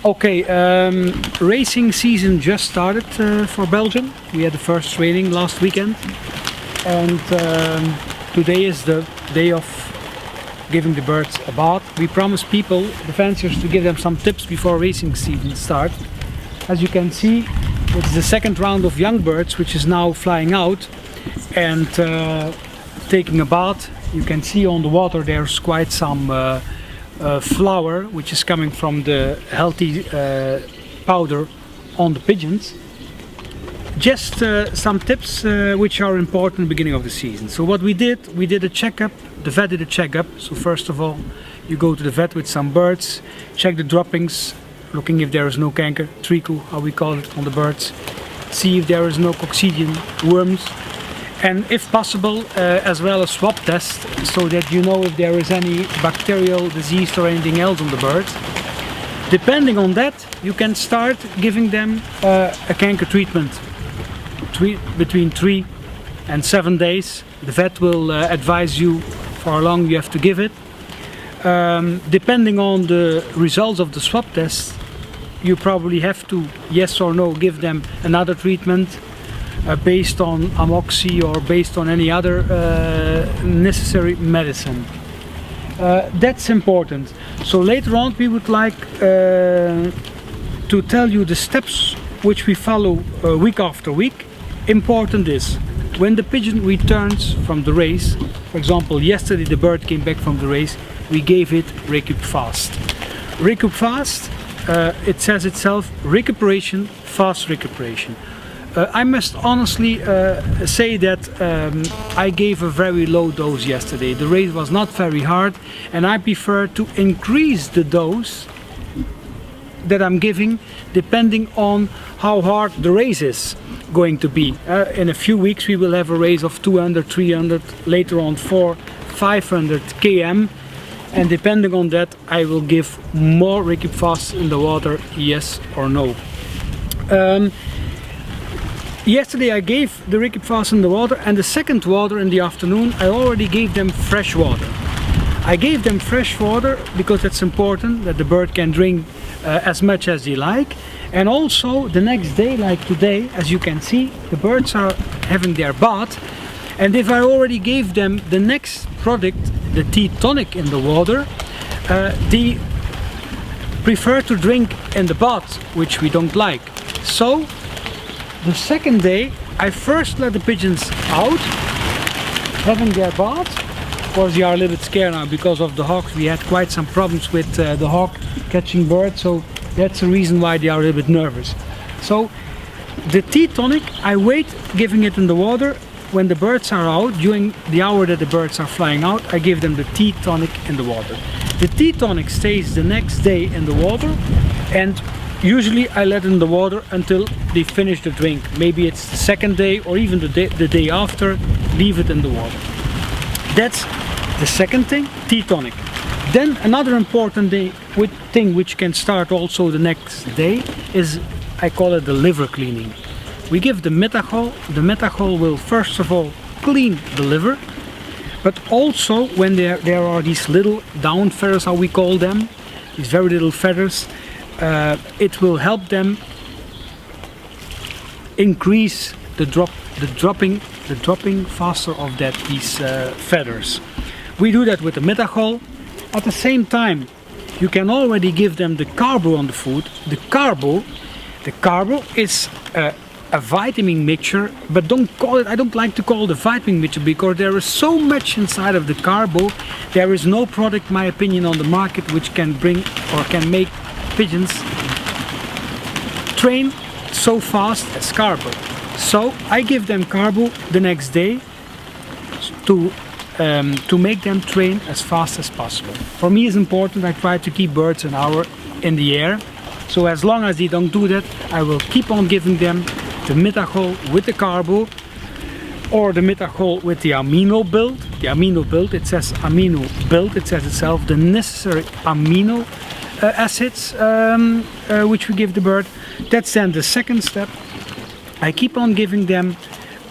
Okay, racing season just started for Belgium. We had the first training last weekend, and today is the day of giving the birds a bath. We promised people, the fanciers, to give them some tips before racing season starts. As you can see, it's the second round of young birds which is now flying out and taking a bath. You can see on the water there's quite some flour which is coming from the healthy powder on the pigeons. Just some tips which are important at the beginning of the season. So what we did a checkup. The vet did a checkup. So first of all, you go to the vet with some birds, check the droppings, looking if there is no canker, treacle, how we call it, on the birds. See if there is no coccidian, worms, and if possible as well a swab test, so that you know if there is any bacterial disease or anything else on the birds. Depending on that, you can start giving them a canker treatment between 3 and 7 days. The vet will advise you for how long you have to give it. Depending on the results of the swab test, you probably have to, yes or no, give them another treatment based on amoxi or based on any other necessary medicine. That's important. So later on we would like to tell you the steps which we follow week after week. Important is, when the pigeon returns from the race, for example yesterday the bird came back from the race, we gave it Recup Fast. Recup Fast, it says itself, recuperation, fast recuperation. I must honestly say that I gave a very low dose yesterday. The race was not very hard, and I prefer to increase the dose that I'm giving depending on how hard the race is going to be. In a few weeks we will have a race of 200, 300, later on 400, 500 km, and depending on that I will give more Recup Fast in the water, yes or no. Yesterday I gave the Recup Fast in the water, and the second water in the afternoon I already gave them fresh water. I gave them fresh water because it's important that the bird can drink as much as they like. And also the next day, like today, as you can see, the birds are having their bath. And if I already gave them the next product, the tea tonic in the water, they prefer to drink in the bath, which we don't like. So the second day I first let the pigeons out, having their bath. Of course they are a little bit scared now because of the hawks. We had quite some problems with the hawk catching birds, so that's the reason why they are a little bit nervous. So the tea tonic, I wait giving it in the water. When the birds are out, during the hour that the birds are flying out, I give them the tea tonic in the water. The tea tonic stays the next day in the water, and usually I let it in the water until they finish the drink. Maybe it's the second day or even the day after, leave it in the water. That's the second thing, tea tonic. Then another important thing which can start also the next day is, I call it the liver cleaning. We give the methanol. The methanol will first of all clean the liver, but also when there are these little down feathers, how we call them, these very little feathers, it will help them increase the dropping faster of these feathers. We do that with the methanol. At the same time, you can already give them the carbo on the food. The carbo is a vitamin mixture, but don't call it, I don't like to call it a vitamin mixture because there is so much inside of the carbo. There is no product, in my opinion, on the market which can bring or can make pigeons train so fast as carbo. So I give them carbo the next day to make them train as fast as possible. For me it's important, I try to keep birds an hour in the air. So as long as they don't do that, I will keep on giving them the methanol with the carbo, or the methanol with the amino build. The amino build, it says amino build, it says itself, the necessary amino acids which we give the bird. That's then the second step. I keep on giving them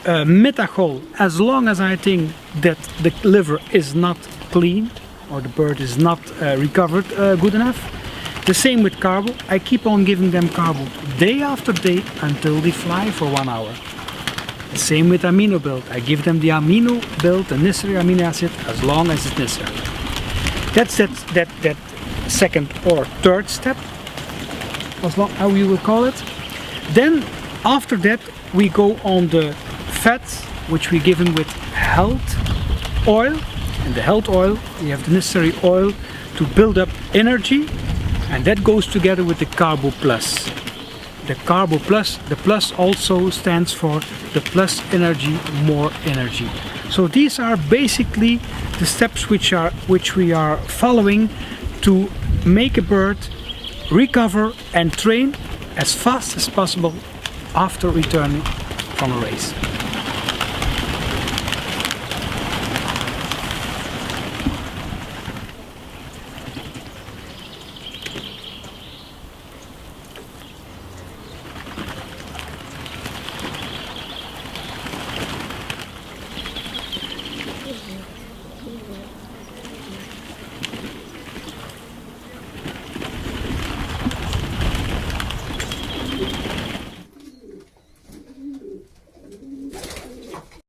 methanol as long as I think that the liver is not clean or the bird is not recovered good enough. The same with carbo. I keep on giving them carbo day after day until they fly for 1 hour. The same with amino build. I give them the amino build, the necessary amino acid, as long as it's necessary. That's that second or third step, as long how you will call it. Then after that we go on the fats, which we give them with health oil. And the health oil, we have the necessary oil to build up energy, and that goes together with the carbo plus. The carbo plus, the plus also stands for the plus energy, more energy. So these are basically the steps which we are following to make a bird recover and train as fast as possible after returning from a race.